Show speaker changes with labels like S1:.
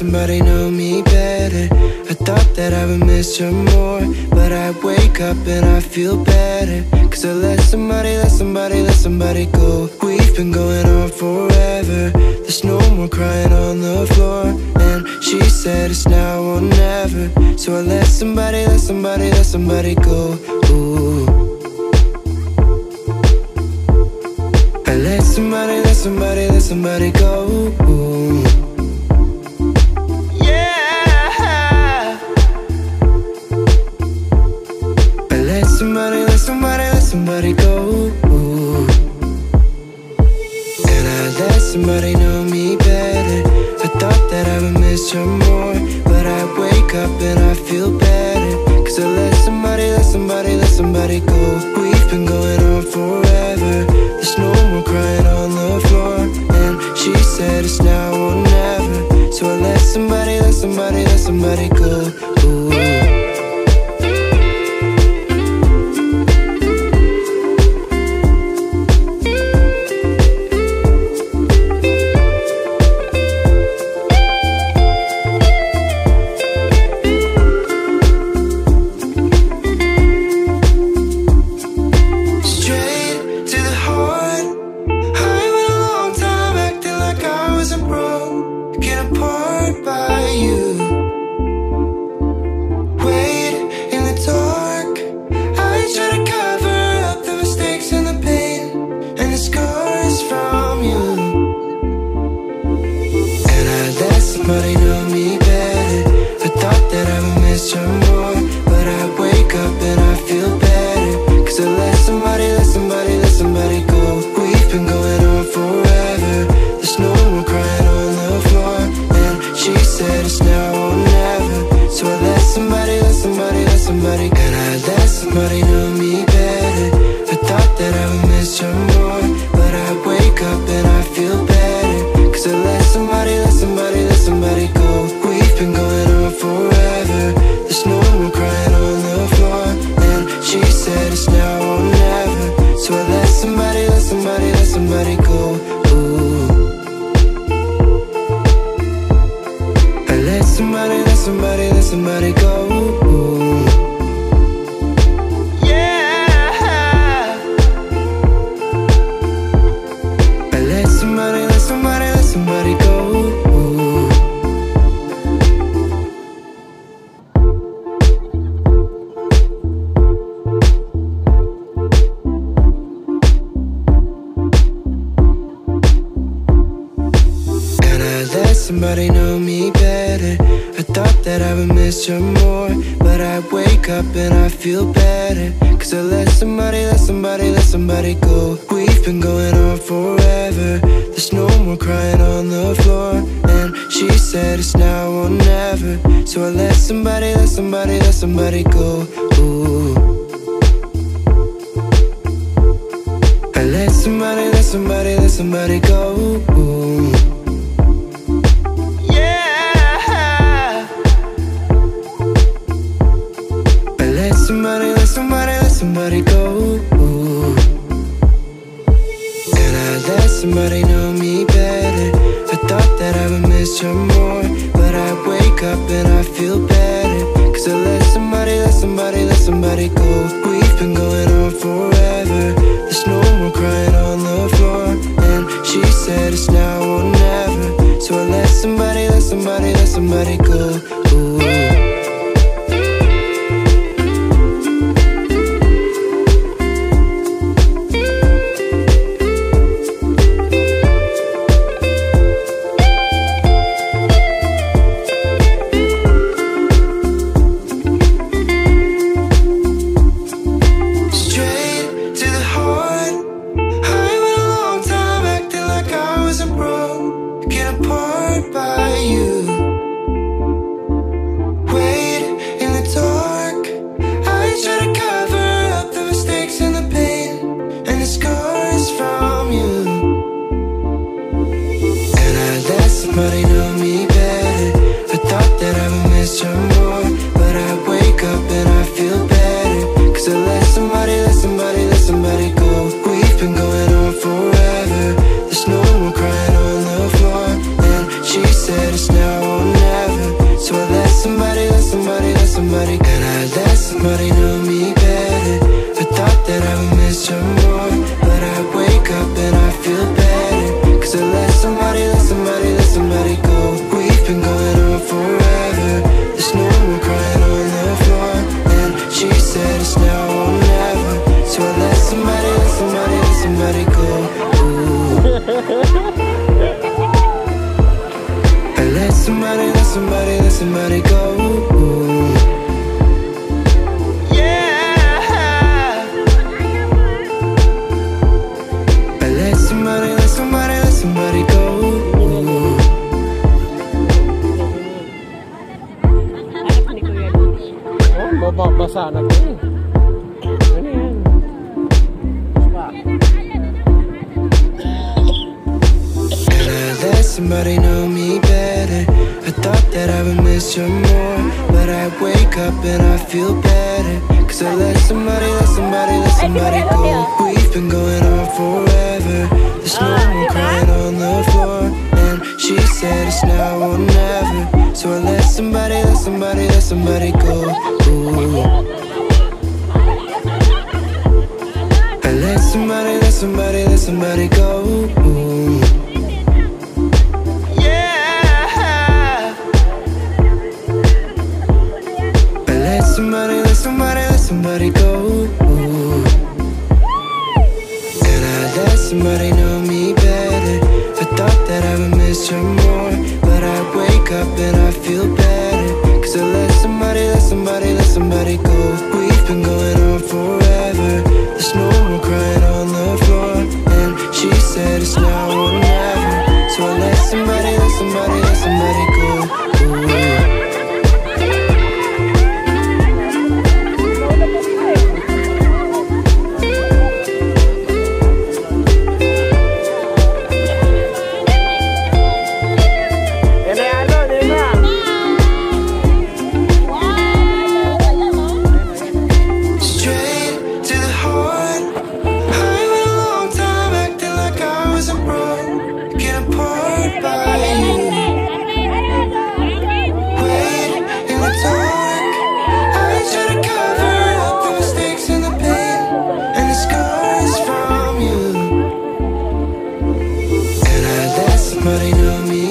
S1: somebody know me better. I thought that I would miss her more, but I wake up and I feel better. Cause I let somebody go. We've been going on forever. There's no more crying on the floor. And she said it's now or never. So I let somebody go. Ooh. I let somebody go. Ooh. Yeah. I let somebody go. Ooh. And I let somebody know me better. I thought that I would miss her more, but I wake up and I feel better. Cause I let somebody go. We've been going on forever. There's no more crying on the floor. And she said it's now or never. So I let somebody go. Ooh. Somebody know me better. I thought that I would miss her more, but I wake up and I feel better. Cause I let somebody go. We've been going on forever. There's no more crying on the floor. And she said it's now or never. So I let somebody go. And I let somebody know me better. I thought that I would miss her more, but I wake up and I feel better. Cause I let somebody go. We've been going on forever. There's no more crying on the floor. And she said it's now or never. So I let somebody go. Ooh. I let somebody go. Ooh. Yeah. I let somebody go. Somebody know me better. I thought that I would miss her more, but I wake up and I feel better. Cause I let somebody go. We've been going on forever. There's no more crying on the floor. And she said it's now or never. So I let somebody go. Ooh. I let somebody go. Ooh. Somebody go. Ooh. And I let somebody know me better. I thought that I would miss her more, but I wake up and I feel better. Cause I let somebody go. We've been going on forever. There's no more crying on the floor. And she said it's now or never. So I let somebody go. Ooh. Somebody know me better. I thought that I would miss her more, but I wake up and I feel better. Cause I let somebody go. We've been going on forever. There's no more crying on the floor. And she said it's now or never. somebody, let somebody go. Yeah. I let somebody, let somebody, let somebody go.
S2: Oh, mababasa na ko eh. Ano yan?
S1: And I let somebody know me better. I thought that I would miss you more, but I wake up and I feel better. Cause I let somebody, let somebody, let somebody go. We've been going on forever. There's no more crying on the floor, and she said it's now or never. So I let somebody, let somebody, let somebody go. Ooh. I let somebody, let somebody, let somebody go. Ooh. Somebody, let somebody, let somebody go. Ooh. And I let somebody know me better. I thought that I would miss her more, but I wake up and I feel better. Cause I let somebody, let somebody, let somebody go. We've been going on forever. There's no more crying on the floor, and she said it's now or never. So I let somebody, let somebody, let somebody go. Ooh. Somebody know me